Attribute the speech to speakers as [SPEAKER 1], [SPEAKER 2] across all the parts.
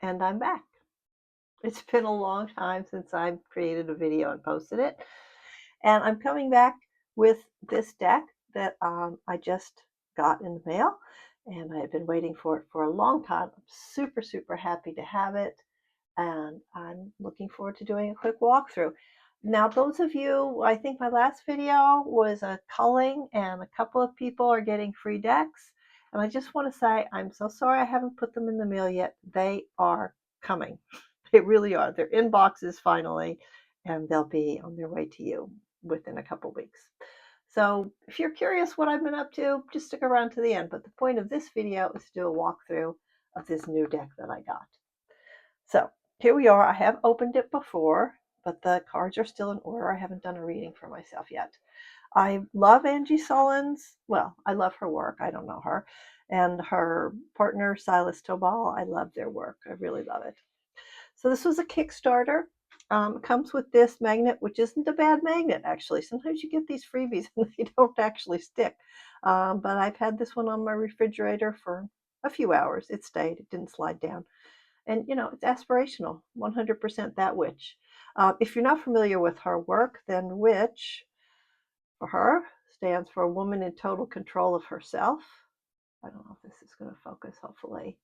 [SPEAKER 1] and I'm back. It's been a long time since I've created a video and posted it, and I'm coming back with this deck that I just got in the mail, and I have been waiting for it for a long time. I'm super, super happy to have it, and I'm looking forward to doing a quick walkthrough. Now, those of you, I think my last video was a culling, and a couple of people are getting free decks. And I just want to say, I'm so sorry I haven't put them in the mail yet. They are coming. They really are. They're in boxes finally, and they'll be on their way to you within a couple weeks. So if you're curious what I've been up to, just stick around to the end. But the point of this video is to do a walkthrough of this new deck that I got. So here we are. I have opened it before, but the cards are still in order. I haven't done a reading for myself yet. I love Angie Sullins. Well, I love her work. I don't know her. And her partner, Silas Tobal, I love their work. I really love it. So this was a Kickstarter. It comes with this magnet, which isn't a bad magnet, actually. Sometimes you get these freebies and they don't actually stick. But I've had this one on my refrigerator for a few hours. It stayed. It didn't slide down. And, you know, it's aspirational, 100% that witch. If you're not familiar with her work, then witch, for her, stands for a woman in total control of herself. I don't know if this is going to focus, hopefully.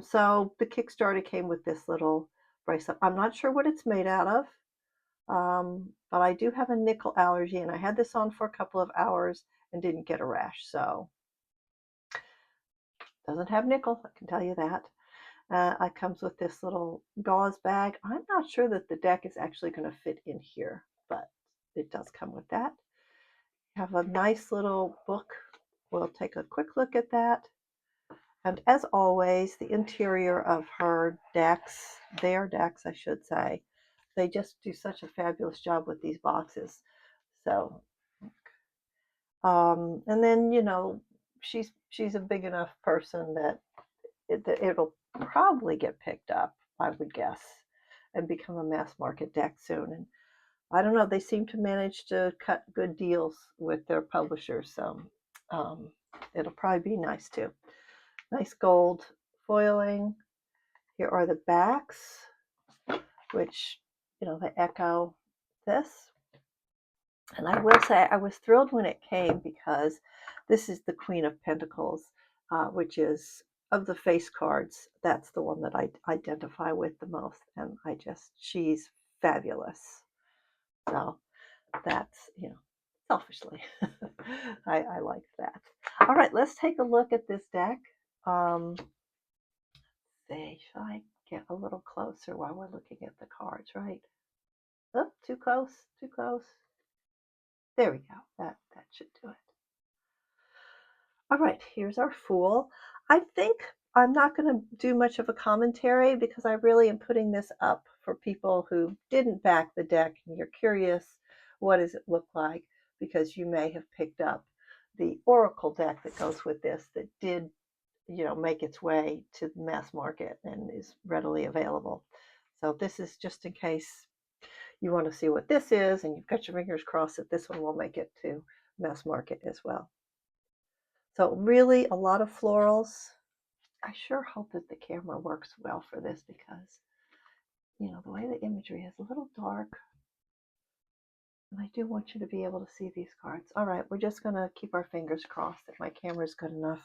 [SPEAKER 1] So the Kickstarter came with this little bracelet. I'm not sure what it's made out of, but I do have a nickel allergy, and I had this on for a couple of hours and didn't get a rash. So doesn't have nickel, I can tell you that. It comes with this little gauze bag. I'm not sure that the deck is actually going to fit in here, but it does come with that. You have a nice little book. We'll take a quick look at that. And as always, the interior of her decks, their decks, I should say, they just do such a fabulous job with these boxes. So, and then, you know, she's a big enough person that it'll probably get picked up, I would guess, and become a mass market deck soon. And I don't know, they seem to manage to cut good deals with their publishers, so um, it'll probably be nice too. Nice gold foiling. Here are the backs, which, you know, they echo this. And I will say I was thrilled when it came because this is the Queen of Pentacles, which is, of the face cards, that's the one that I identify with the most. And she's fabulous. So that's, you know, selfishly, I like that. All right, let's take a look at this deck. Should I get a little closer while we're looking at the cards, right? Oh, too close, too close. There we go. That should do it. All right, here's our Fool. I think I'm not going to do much of a commentary because I really am putting this up for people who didn't back the deck and you're curious, what does it look like? Because you may have picked up the Oracle deck that goes with this that did, you know, make its way to the mass market and is readily available. So this is just in case you want to see what this is and you've got your fingers crossed that this one will make it to mass market as well. So really a lot of florals. I sure hope that the camera works well for this because, you know, the way the imagery is a little dark. And I do want you to be able to see these cards. All right, we're just going to keep our fingers crossed that my camera is good enough.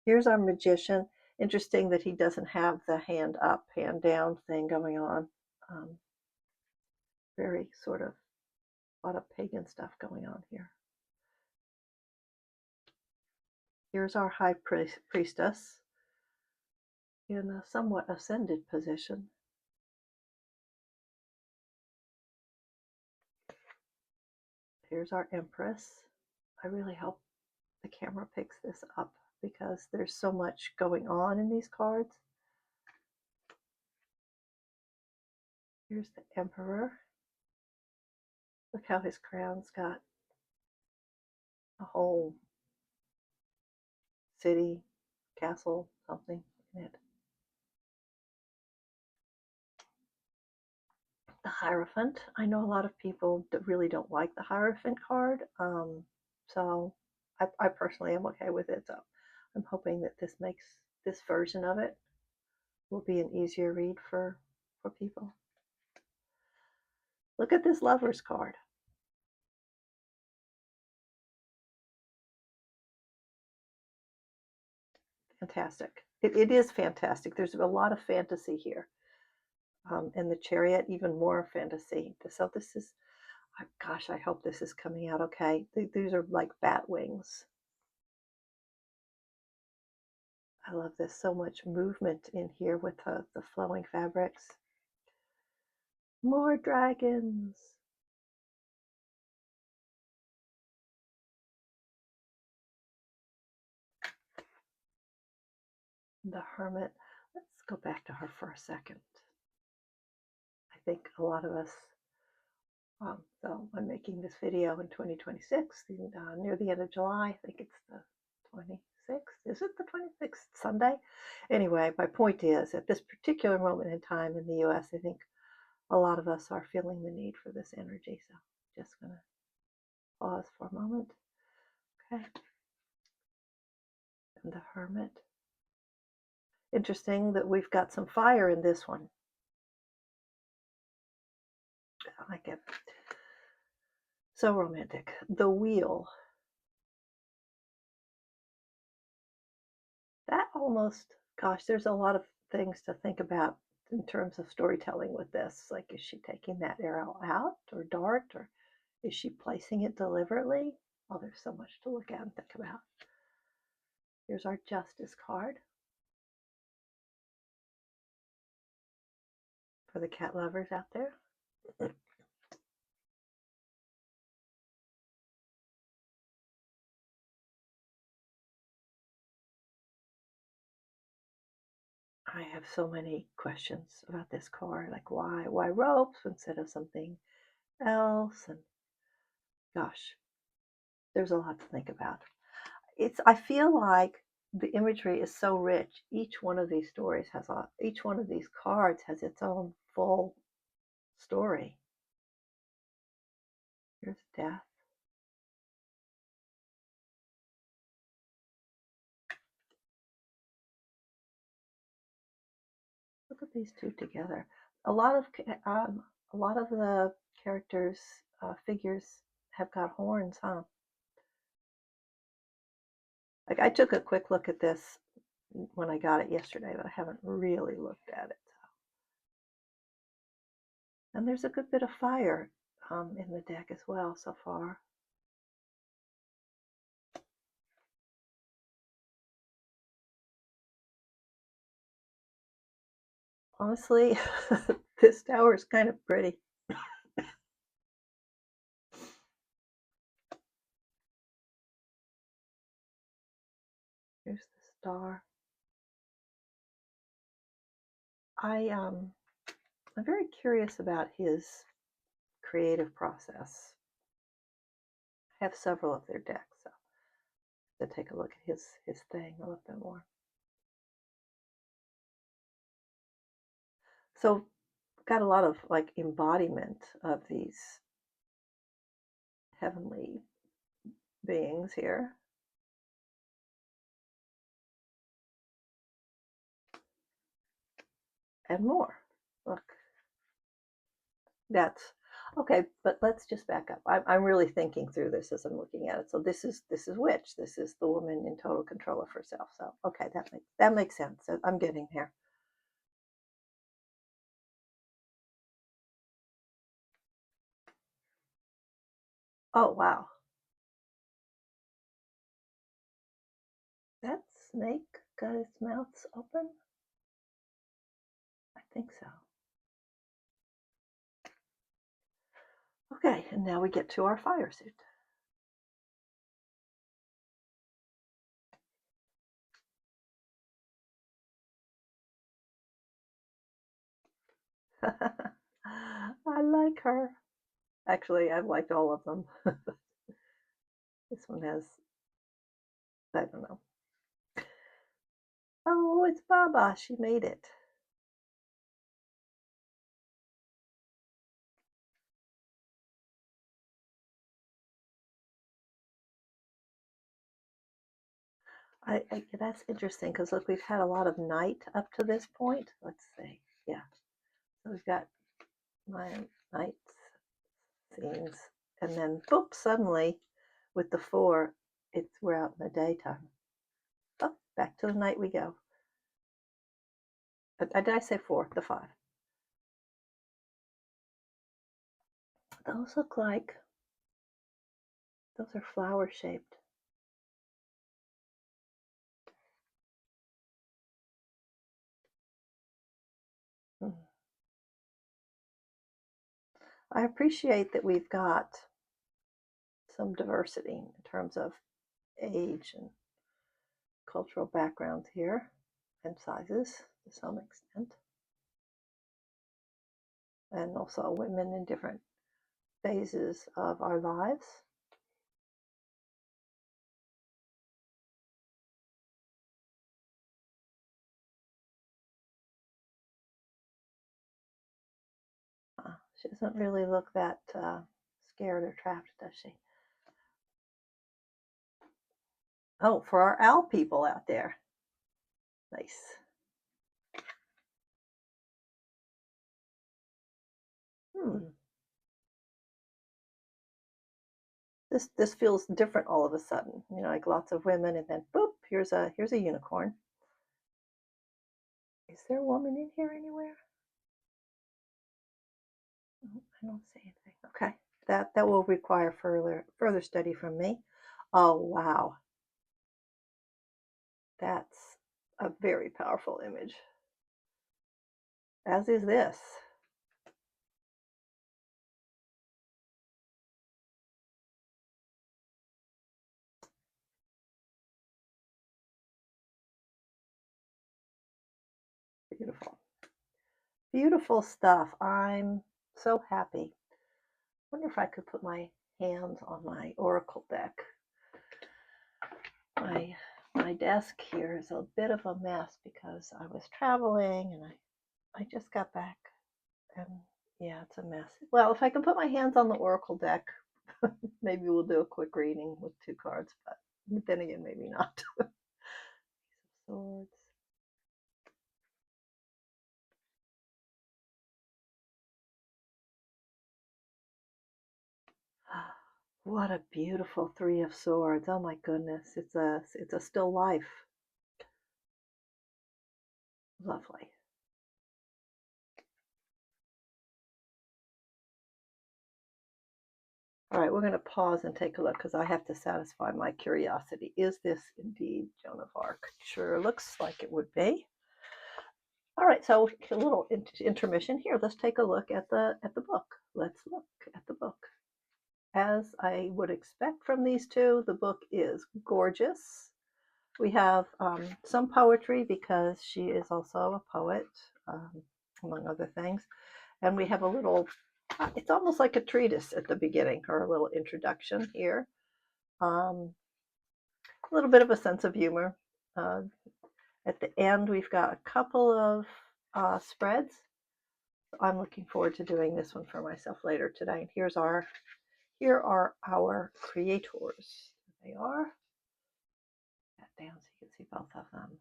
[SPEAKER 1] Here's our Magician. Interesting that he doesn't have the hand up, hand down thing going on. Very sort of a lot of pagan stuff going on here. Here's our High Priestess in a somewhat ascended position. Here's our Empress. I really hope the camera picks this up because there's so much going on in these cards. Here's the Emperor. Look how his crown's got a whole city, castle, something in it. The Hierophant. I know a lot of people that really don't like the Hierophant card, so I personally am okay with it. So I'm hoping that this makes this version of it will be an easier read for people. Look at this Lovers card. Fantastic. It is fantastic. There's a lot of fantasy here. And the Chariot, even more fantasy. So this is, gosh, I hope this is coming out okay. These are like bat wings. I love this. So much movement in here with the flowing fabrics. More dragons. The Hermit. Let's go back to her for a second. I think a lot of us, so I'm making this video in 2026, near the end of July. I think it's the 26th. Is it the 26th? Sunday? Anyway, my point is, at this particular moment in time in the US, I think a lot of us are feeling the need for this energy. So just going to pause for a moment. Okay. And the Hermit. Interesting that we've got some fire in this one. I like it. So romantic. The Wheel. That almost, gosh, there's a lot of things to think about in terms of storytelling with this. Like, is she taking that arrow out or dart, or is she placing it deliberately? Oh, there's so much to look at and think about. Here's our Justice card for the cat lovers out there. I have so many questions about this card, like why ropes instead of something else, and gosh, there's a lot to think about. I feel like the imagery is so rich. Each one of these stories has each one of these cards has its own full story. Here's Death. Look at these two together. A lot of the characters, figures have got horns, huh? Like, I took a quick look at this when I got it yesterday, but I haven't really looked at it. And there's a good bit of fire in the deck as well so far. Honestly, this tower is kind of pretty. Here's the Star. I'm very curious about his creative process. I have several of their decks, so to take a look at his thing a little bit more. So got a lot of like embodiment of these heavenly beings here. And more. Look, that's okay. But let's just back up. I'm really thinking through this as I'm looking at it. So this is Witch. This is the woman in total control of herself. So okay, that makes sense. I'm getting there. Oh wow, that snake got its mouth open. I think so. Okay, and now we get to our fire suit. I like her. Actually, I've liked all of them. This one has, I don't know. Oh, it's Baba. She made it. That's interesting because look, we've had a lot of night up to this point. Let's see. Yeah. So we've got my night scenes, and then boop, suddenly with the 4, we're out in the daytime. Oh, back to the night we go. Did I say 4? The 5. Those look like those are flower shaped. I appreciate that we've got some diversity in terms of age and cultural backgrounds here and sizes to some extent. And also women in different phases of our lives. She doesn't really look that scared or trapped, does she? Oh, for our owl people out there. Nice. This feels different all of a sudden. You know, like lots of women, and then boop, here's a unicorn. Is there a woman in here anywhere? Oh, I don't see anything. Okay, that will require further study from me. Oh wow, that's a very powerful image. As is this. Beautiful. Beautiful stuff. I'm so happy. Wonder if I could put my hands on my oracle deck. My desk here is a bit of a mess because I was traveling and I just got back, and yeah, it's a mess. Well, if I can put my hands on the oracle deck, maybe we'll do a quick reading with 2 cards, but then again, maybe not. Swords. What a beautiful 3 of Swords. Oh my goodness. It's a still life. Lovely. All right, we're going to pause and take a look because I have to satisfy my curiosity. Is this indeed Joan of Arc? Sure looks like it would be. All right, so a little intermission here. Let's take a look at the book. Let's look at the book. As I would expect from these two, the book is gorgeous. We have some poetry because she is also a poet, among other things. And we have a little, it's almost like a treatise at the beginning, or a little introduction here. A little bit of a sense of humor. At the end, we've got a couple of spreads. I'm looking forward to doing this one for myself later today. And here are our creators. They are. That down so you can see both of them.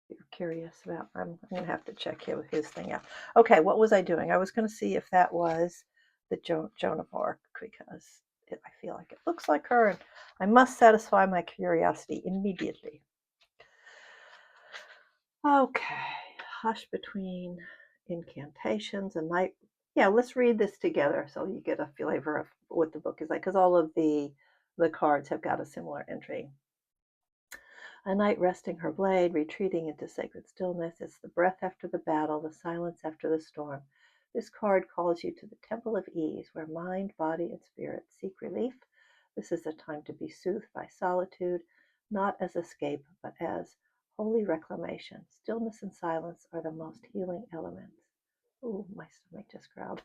[SPEAKER 1] If you're curious about, I'm going to have to check his thing out. Okay, what was I doing? I was going to see if that was the Joan of Arc because I feel like it looks like her, and I must satisfy my curiosity immediately. Okay, hush between incantations and night. Yeah, let's read this together so you get a flavor of what the book is like, because all of the cards have got a similar entry. A night resting her blade, retreating into sacred stillness. It's the breath after the battle, the silence after the storm. This card calls you to the temple of ease, where mind, body, and spirit seek relief. This is a time to be soothed by solitude, not as escape, but as holy reclamation. Stillness and silence are the most healing elements. Ooh, my stomach just growled.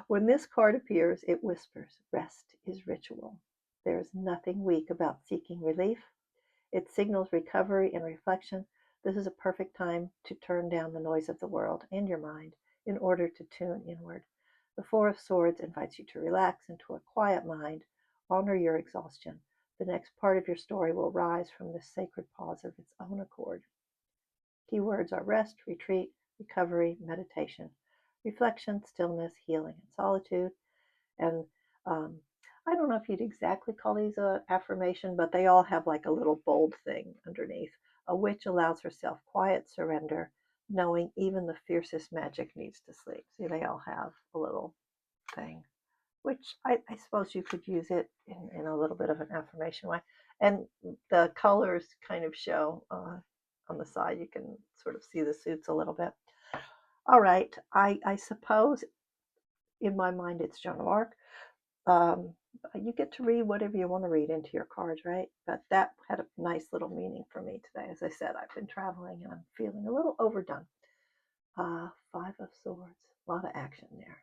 [SPEAKER 1] When this card appears, it whispers, rest is ritual. There is nothing weak about seeking relief. It signals recovery and reflection. This is a perfect time to turn down the noise of the world and your mind in order to tune inward. The 4 of Swords invites you to relax into a quiet mind, honor your exhaustion. The next part of your story will rise from this sacred pause of its own accord. Keywords are rest, retreat, recovery, meditation, reflection, stillness, healing, and solitude. And um, I don't know if you'd exactly call these a affirmation, but they all have like a little bold thing underneath. A witch allows herself quiet surrender, knowing even the fiercest magic needs to sleep. See, they all have a little thing, which I suppose you could use it in a little bit of an affirmation way. And the colors kind of show on the side. You can sort of see the suits a little bit. All right, I suppose in my mind it's Joan of Arc. Um, you get to read whatever you want to read into your cards, right? But that had a nice little meaning for me today. As I said, I've been traveling and I'm feeling a little overdone. Five of Swords, a lot of action there.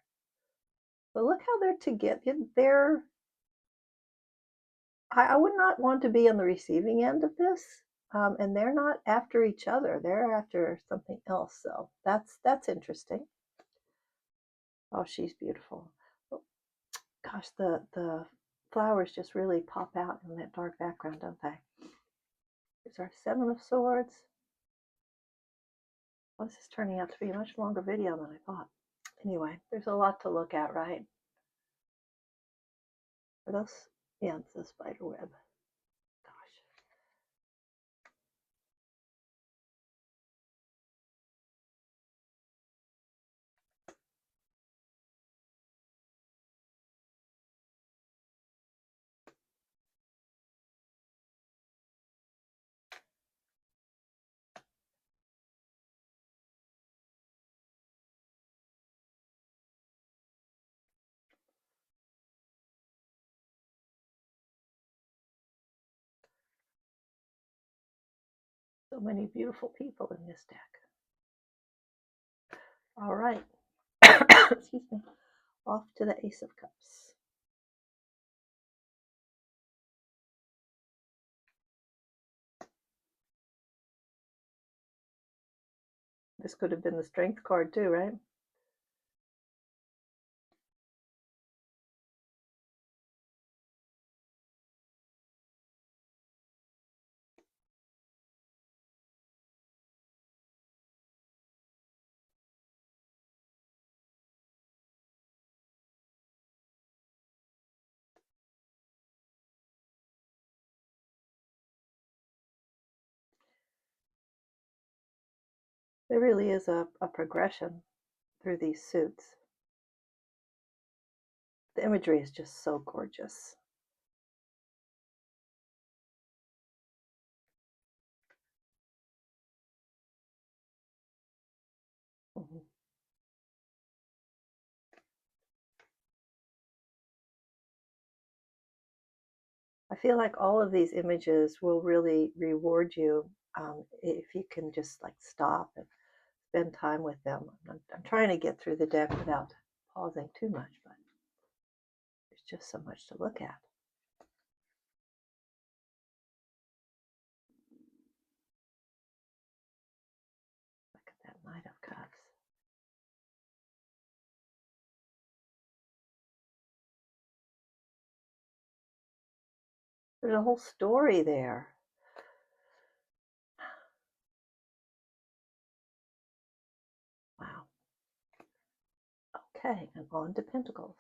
[SPEAKER 1] But look how they're together. I would not want to be on the receiving end of this. And they're not after each other; they're after something else. So that's interesting. Oh, she's beautiful. Gosh, the flowers just really pop out in that dark background, don't they? Here's our Seven of Swords. Well, this is turning out to be a much longer video than I thought. Anyway, there's a lot to look at, right? Are those? Yeah, it's a spider web. Gosh. So many beautiful people in this deck. All right. Excuse me. Off to the Ace of Cups. This could have been the Strength card too, right? There really is a progression through these suits. The imagery is just so gorgeous. Mm-hmm. I feel like all of these images will really reward you if you can just like stop and spend time with them. I'm trying to get through the deck without pausing too much, but there's just so much to look at. Look at that Knight of Cups. There's a whole story there. Wow. Okay, and on to Pentacles.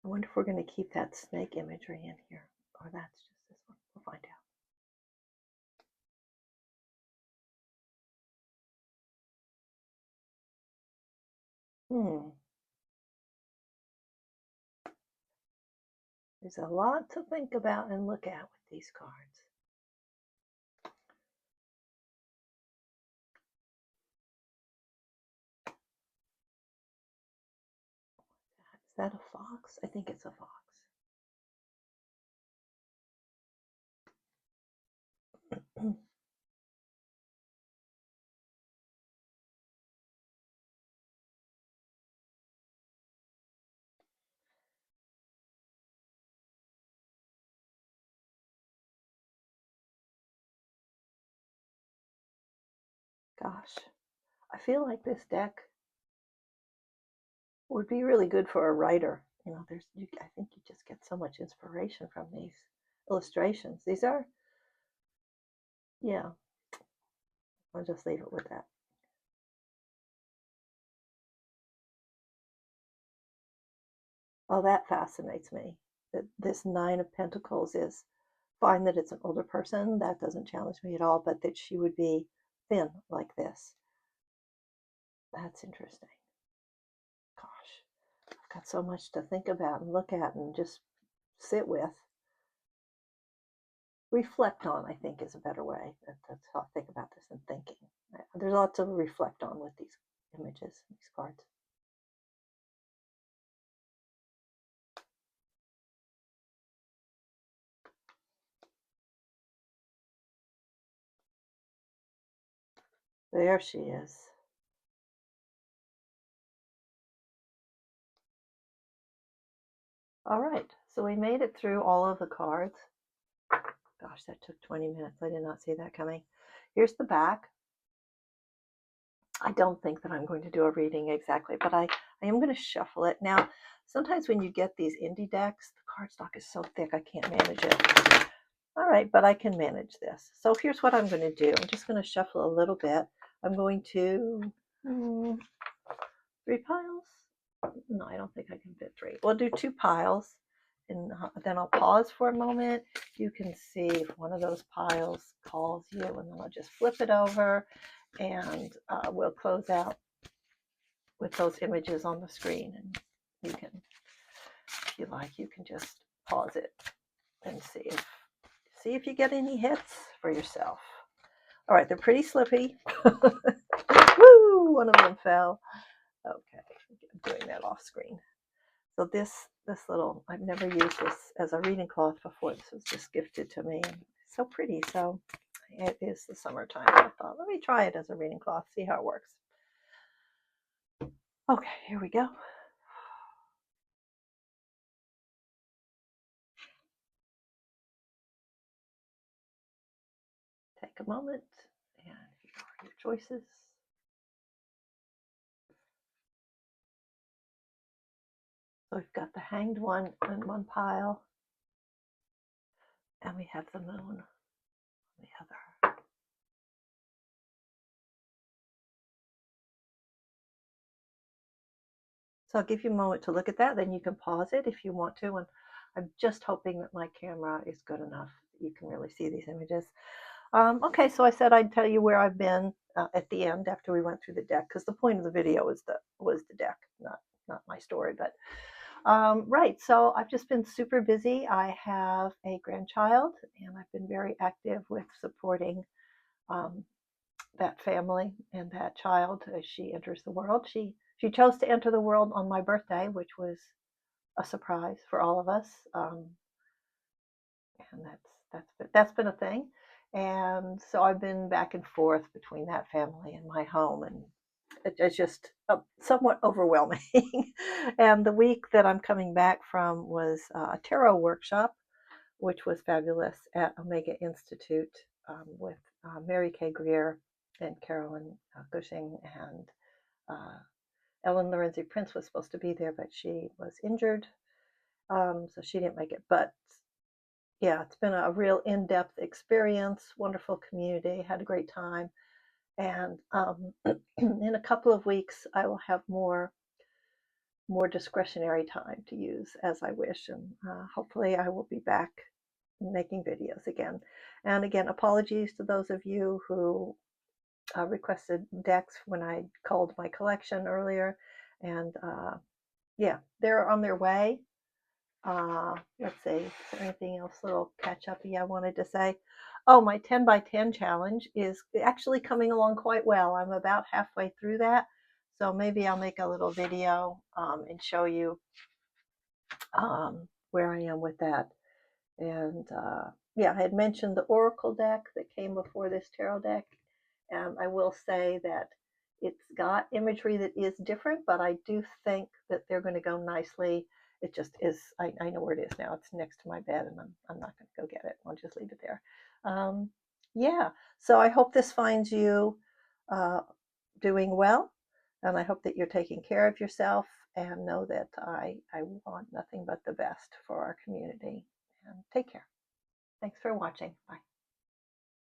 [SPEAKER 1] I wonder if we're going to keep that snake imagery in here, or that's just this one. We'll find out. There's a lot to think about and look at with these cards. Is that a fox? I think it's a fox. Gosh, I feel like this deck would be really good for a writer. you know, I think you just get so much inspiration from these illustrations. These are, yeah, I'll just leave it with that. Oh, that fascinates me. That this Nine of Pentacles is fine, that it's an older person. That doesn't challenge me at all, but that she would be thin like this. That's interesting. Gosh, I've got so much to think about and look at and just sit with. Reflect on, I think, is a better way. That's how I think about this and thinking. There's lots to reflect on with these images, these cards. There she is. All right, so we made it through all of the cards. Gosh, that took 20 minutes. I did not see that coming. Here's the back. I don't think that I'm going to do a reading exactly, but I am going to shuffle it. Now, sometimes when you get these indie decks, the cardstock is so thick I can't manage it. All right, but I can manage this. So here's what I'm going to do. I'm just going to shuffle a little bit. I'm going to 3 piles. No, I don't think I can fit 3. We'll do 2 piles, and then I'll pause for a moment. You can see if one of those piles calls you, and then I'll just flip it over, and we'll close out with those images on the screen. And you can, if you like, you can just pause it and see if you get any hits for yourself. All right, they're pretty slippy. Woo! One of them fell. Okay, I'm doing that off screen. So this little, I've never used this as a reading cloth before. This was just gifted to me. And it's so pretty. So it is the summertime. I thought, let me try it as a reading cloth, see how it works. Okay, here we go. Take a moment, and here are your choices. So we've got the Hanged One in one pile, and we have the Moon on the other. So I'll give you a moment to look at that, then you can pause it if you want to. And I'm just hoping that my camera is good enough that you can really see these images. Okay, so I said I'd tell you where I've been at the end after we went through the deck, because the point of the video was the deck, not my story. But right, so I've just been super busy. I have a grandchild, and I've been very active with supporting that family and that child as she enters the world. She chose to enter the world on my birthday, which was a surprise for all of us, and that's been a thing. And so I've been back and forth between that family and my home, and it's just somewhat overwhelming. And the week that I'm coming back from was a tarot workshop, which was fabulous, at Omega Institute, with Mary Kay Greer and Carolyn Cushing, and Ellen Lorenzi Prince was supposed to be there, but she was injured, so she didn't make it. But yeah, it's been a real in-depth experience, wonderful community, had a great time. And in a couple of weeks, I will have more discretionary time to use as I wish. And hopefully I will be back making videos again. And again, apologies to those of you who requested decks when I culled my collection earlier. And yeah, they're on their way. Let's see, is there anything else little catch-up-y I wanted to say? Oh, my 10 by 10 challenge is actually coming along quite well. I'm about halfway through that. So maybe I'll make a little video and show you where I am with that. And yeah, I had mentioned the Oracle deck that came before this tarot deck. And I will say that it's got imagery that is different, but I do think that they're going to go nicely. It just is, I know where it is now. It's next to my bed, and I'm not going to go get it. I'll just leave it there. Yeah, so I hope this finds you doing well. And I hope that you're taking care of yourself, and know that I want nothing but the best for our community. And take care. Thanks for watching. Bye.